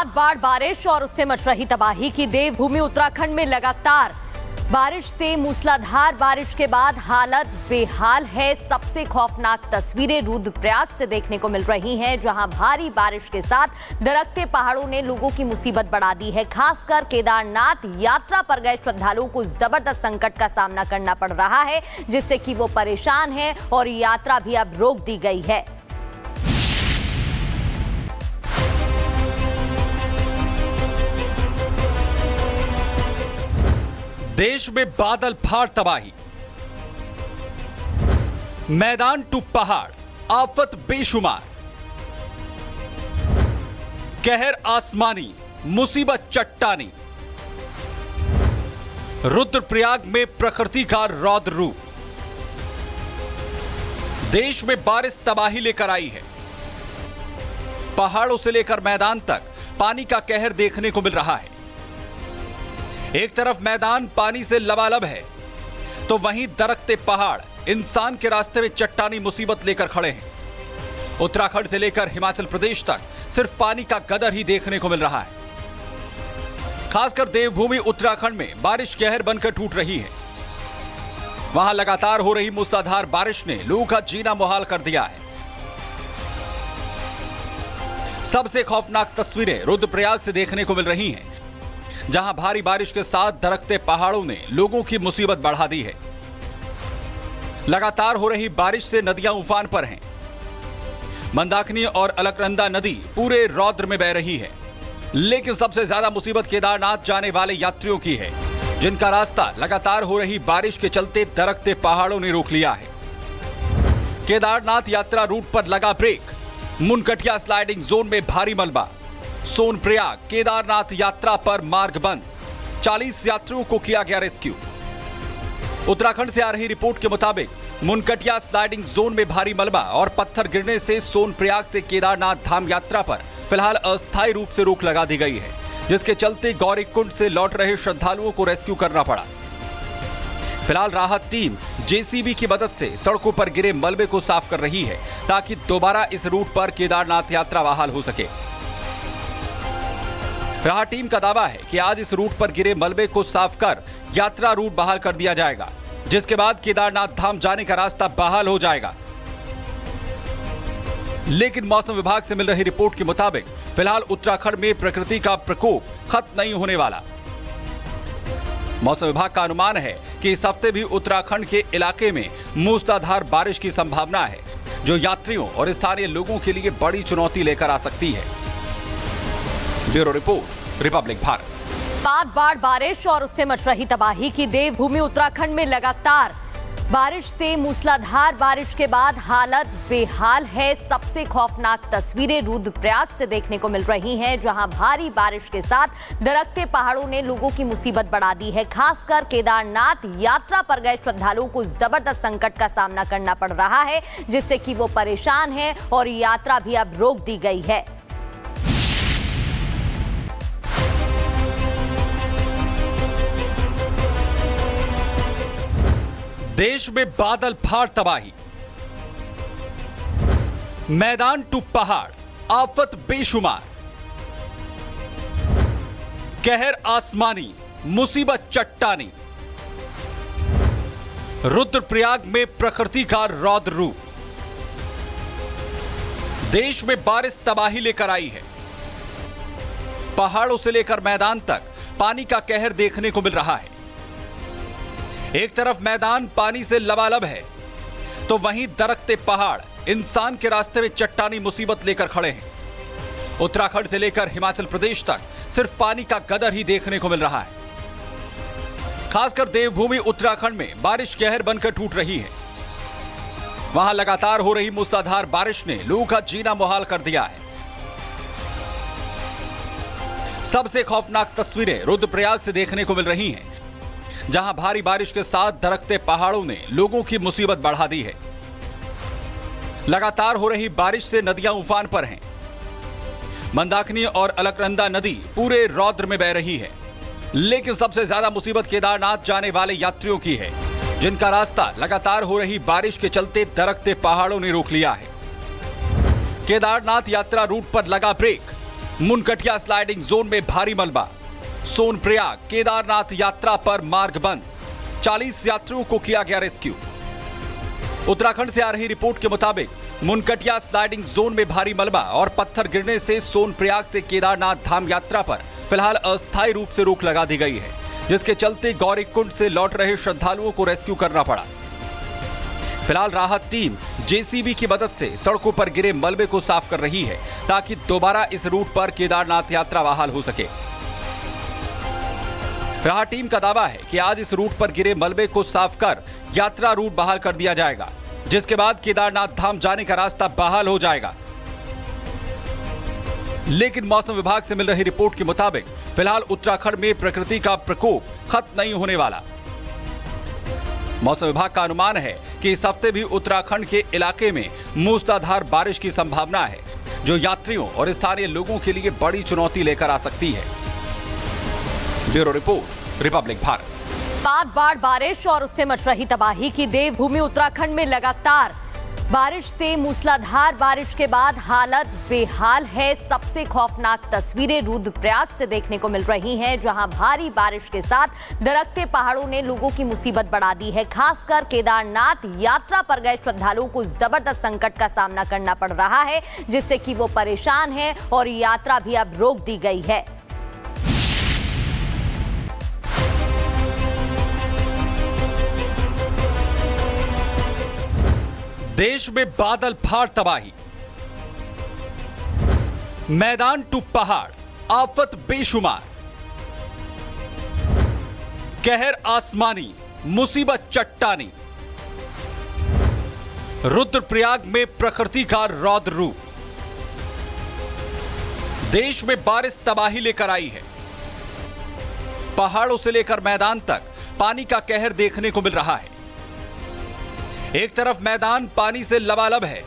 बाद बाढ़ बारिश और उससे मच रही तबाही की देवभूमि उत्तराखंड में लगातार बारिश से मूसलाधार बारिश के बाद हालत बेहाल है। सबसे खौफनाक तस्वीरें रुद्रप्रयाग से देखने को मिल रही हैं, जहां भारी बारिश के साथ दरकते पहाड़ों ने लोगों की मुसीबत बढ़ा दी है। खासकर केदारनाथ यात्रा पर गए श्रद्धालुओं को जबरदस्त संकट का सामना करना पड़ रहा है, जिससे कि वो परेशान हैं और यात्रा भी अब रोक दी गई है। देश में बादल फाड़ तबाही, मैदान टू पहाड़, आफत बेशुमार, कहर आसमानी, मुसीबत चट्टानी। रुद्रप्रयाग में प्रकृति का रौद्र रूप। देश में बारिश तबाही लेकर आई है। पहाड़ों से लेकर मैदान तक पानी का कहर देखने को मिल रहा है। एक तरफ मैदान पानी से लबालब है, तो वहीं दरकते पहाड़ इंसान के रास्ते में चट्टानी मुसीबत लेकर खड़े हैं। उत्तराखंड से लेकर हिमाचल प्रदेश तक सिर्फ पानी का गदर ही देखने को मिल रहा है। खासकर देवभूमि उत्तराखंड में बारिश कहर बनकर टूट रही है। वहां लगातार हो रही मूसलाधार बारिश ने लोगों का जीना मुहाल कर दिया है। सबसे खौफनाक तस्वीरें रुद्रप्रयाग से देखने को मिल रही हैं, जहां भारी बारिश के साथ दरकते पहाड़ों ने लोगों की मुसीबत बढ़ा दी है। लगातार हो रही बारिश से नदियां उफान पर हैं। मंदाकिनी और अलकनंदा नदी पूरे रौद्र में बह रही है। लेकिन सबसे ज्यादा मुसीबत केदारनाथ जाने वाले यात्रियों की है, जिनका रास्ता लगातार हो रही बारिश के चलते दरकते पहाड़ों ने रोक लिया है। केदारनाथ यात्रा रूट पर लगा ब्रेक। मुनकटिया स्लाइडिंग जोन में भारी मलबा। सोनप्रयाग केदारनाथ यात्रा पर मार्ग बंद। 40 यात्रियों को किया गया रेस्क्यू। उत्तराखंड से आ रही रिपोर्ट के मुताबिक मुनकटिया स्लाइडिंग जोन में भारी मलबा और पत्थर गिरने से सोनप्रयाग से केदारनाथ धाम यात्रा पर फिलहाल अस्थायी रूप से रोक लगा दी गई है, जिसके चलते गौरीकुंड से लौट रहे श्रद्धालुओं को रेस्क्यू करना पड़ा। फिलहाल राहत टीम जेसीबी की मदद से सड़कों पर गिरे मलबे को साफ कर रही है, ताकि दोबारा इस रूट पर केदारनाथ यात्रा बहाल हो सके। राहत टीम का दावा है कि आज इस रूट पर गिरे मलबे को साफ कर यात्रा रूट बहाल कर दिया जाएगा, जिसके बाद केदारनाथ धाम जाने का रास्ता बहाल हो जाएगा। लेकिन मौसम विभाग से मिल रही रिपोर्ट के मुताबिक फिलहाल उत्तराखंड में प्रकृति का प्रकोप खत्म नहीं होने वाला। मौसम विभाग का अनुमान है कि इस हफ्ते भी उत्तराखंड के इलाके में मूसलाधार बारिश की संभावना है, जो यात्रियों और स्थानीय लोगों के लिए बड़ी चुनौती लेकर आ सकती है। Bureau report, Republic Bharat. बाद बाढ़ बारिश और उससे मच रही तबाही की देवभूमि उत्तराखंड में लगातार बारिश से मूसलाधार बारिश के बाद हालत बेहाल है। सबसे खौफनाक तस्वीरें रुद्रप्रयाग से देखने को मिल रही हैं, जहां भारी बारिश के साथ दरकते पहाड़ों ने लोगों की मुसीबत बढ़ा दी है। खासकर केदारनाथ यात्रा पर गए श्रद्धालुओं को जबरदस्त संकट का सामना करना पड़ रहा है, जिससे कि वो परेशान हैं और यात्रा भी अब रोक दी गई है। देश में बादल फाड़ तबाही, मैदान टू पहाड़, आफत बेशुमार, कहर आसमानी, मुसीबत चट्टानी। रुद्रप्रयाग में प्रकृति का रौद्र रूप। देश में बारिश तबाही लेकर आई है। पहाड़ों से लेकर मैदान तक पानी का कहर देखने को मिल रहा है। एक तरफ मैदान पानी से लबालब है, तो वहीं दरकते पहाड़ इंसान के रास्ते में चट्टानी मुसीबत लेकर खड़े हैं। उत्तराखंड से लेकर हिमाचल प्रदेश तक सिर्फ पानी का गदर ही देखने को मिल रहा है। खासकर देवभूमि उत्तराखंड में बारिश कहर बनकर टूट रही है। वहां लगातार हो रही मूसलाधार बारिश ने लोगों का जीना मुहाल कर दिया है। सबसे खौफनाक तस्वीरें रुद्रप्रयाग से देखने को मिल रही हैं, जहां भारी बारिश के साथ दरकते पहाड़ों ने लोगों की मुसीबत बढ़ा दी है। लगातार हो रही बारिश से नदियां उफान पर हैं। मंदाकिनी और अलकनंदा नदी पूरे रौद्र में बह रही है। लेकिन सबसे ज्यादा मुसीबत केदारनाथ जाने वाले यात्रियों की है, जिनका रास्ता लगातार हो रही बारिश के चलते दरकते पहाड़ों ने रोक लिया है। केदारनाथ यात्रा रूट पर लगा ब्रेक। मुनकटिया स्लाइडिंग जोन में भारी मलबा। सोनप्रयाग केदारनाथ यात्रा पर मार्ग बंद। 40 यात्रियों को किया गया रेस्क्यू। उत्तराखंड से आ रही रिपोर्ट के मुताबिक मुनकटिया स्लाइडिंग जोन में भारी मलबा और पत्थर गिरने से सोनप्रयाग से केदारनाथ धाम यात्रा पर फिलहाल अस्थायी रूप से रोक लगा दी गई है, जिसके चलते गौरीकुंड से लौट रहे श्रद्धालुओं को रेस्क्यू करना पड़ा। फिलहाल राहत टीम जेसीबी की मदद से सड़कों पर गिरे मलबे को साफ कर रही है ताकि दोबारा इस रूट पर केदारनाथ यात्रा बहाल हो सके। राहत टीम का दावा है कि आज इस रूट पर गिरे मलबे को साफ कर यात्रा रूट बहाल कर दिया जाएगा, जिसके बाद केदारनाथ धाम जाने का रास्ता बहाल हो जाएगा। लेकिन मौसम विभाग से मिल रही रिपोर्ट के मुताबिक फिलहाल उत्तराखंड में प्रकृति का प्रकोप खत्म नहीं होने वाला। मौसम विभाग का अनुमान है कि इस हफ्ते भी उत्तराखंड के इलाके में मूसलाधार बारिश की संभावना है, जो यात्रियों और स्थानीय लोगों के लिए बड़ी चुनौती लेकर आ सकती है। Bureau report, Republic Bharat. बार बारिश और उससे मच रही तबाही की देवभूमि उत्तराखंड में लगातार बारिश से मूसलाधार बारिश के बाद हालत बेहाल है। सबसे खौफनाक तस्वीरें रुद्रप्रयाग से देखने को मिल रही हैं, जहां भारी बारिश के साथ दरकते पहाड़ों ने लोगों की मुसीबत बढ़ा दी है। खासकर केदारनाथ यात्रा पर गए श्रद्धालुओं को जबरदस्त संकट का सामना करना पड़ रहा है, जिससे कि वो परेशान हैं और यात्रा भी अब रोक दी गई है। देश में बादल फाड़ तबाही, मैदान टू पहाड़, आफत बेशुमार, कहर आसमानी, मुसीबत चट्टानी। रुद्रप्रयाग में प्रकृति का रौद्र रूप। देश में बारिश तबाही लेकर आई है। पहाड़ों से लेकर मैदान तक पानी का कहर देखने को मिल रहा है। एक तरफ मैदान पानी से लबालब है,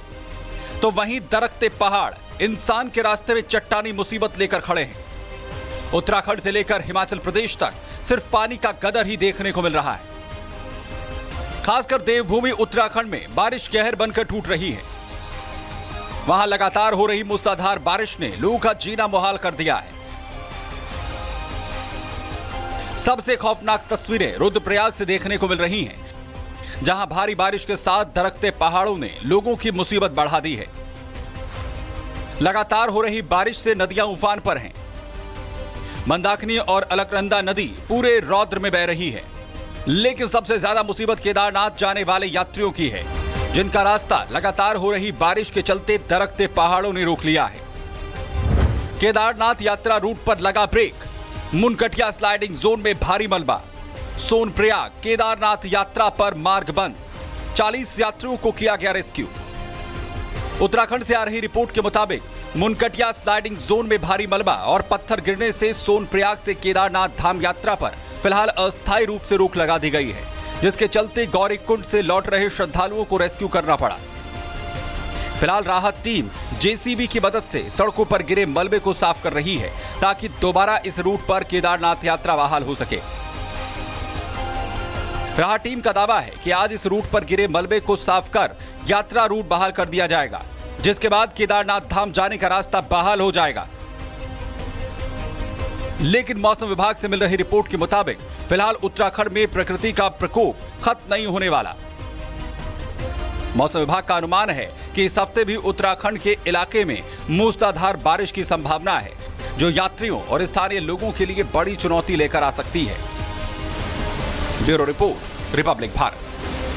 तो वहीं दरकते पहाड़ इंसान के रास्ते में चट्टानी मुसीबत लेकर खड़े हैं। उत्तराखंड से लेकर हिमाचल प्रदेश तक सिर्फ पानी का गदर ही देखने को मिल रहा है। खासकर देवभूमि उत्तराखंड में बारिश कहर बनकर टूट रही है। वहां लगातार हो रही मूसलाधार बारिश ने लोगों का जीना मुहाल कर दिया है। सबसे खौफनाक तस्वीरें रुद्रप्रयाग से देखने को मिल रही हैं, जहां भारी बारिश के साथ दरकते पहाड़ों ने लोगों की मुसीबत बढ़ा दी है। लगातार हो रही बारिश से नदियां उफान पर हैं। मंदाकिनी और अलकनंदा नदी पूरे रौद्र में बह रही है। लेकिन सबसे ज्यादा मुसीबत केदारनाथ जाने वाले यात्रियों की है, जिनका रास्ता लगातार हो रही बारिश के चलते दरकते पहाड़ों ने रोक लिया है। केदारनाथ यात्रा रूट पर लगा ब्रेक। मुनकटिया स्लाइडिंग जोन में भारी मलबा। सोनप्रयाग केदारनाथ यात्रा पर मार्ग बंद। 40 यात्रियों को किया गया रेस्क्यू। उत्तराखंड से आ रही रिपोर्ट के मुताबिक मुनकटिया स्लाइडिंग जोन में भारी मलबा और पत्थर गिरने से सोनप्रयाग से केदारनाथ धाम यात्रा पर फिलहाल अस्थायी रूप से रोक लगा दी गई है, जिसके चलते गौरीकुंड से लौट रहे श्रद्धालुओं को रेस्क्यू करना पड़ा। फिलहाल राहत टीम जेसीबी की मदद से सड़कों पर गिरे मलबे को साफ कर रही है ताकि दोबारा इस रूट पर केदारनाथ यात्रा बहाल हो सके। राहत टीम का दावा है कि आज इस रूट पर गिरे मलबे को साफ कर यात्रा रूट बहाल कर दिया जाएगा, जिसके बाद केदारनाथ धाम जाने का रास्ता बहाल हो जाएगा। लेकिन मौसम विभाग से मिल रही रिपोर्ट के मुताबिक फिलहाल उत्तराखंड में प्रकृति का प्रकोप खत्म नहीं होने वाला। मौसम विभाग का अनुमान है कि इस हफ्ते भी उत्तराखंड के इलाके में मूसलाधार बारिश की संभावना है, जो यात्रियों और स्थानीय लोगों के लिए बड़ी चुनौती लेकर आ सकती है। Bureau report, Republic Bharat.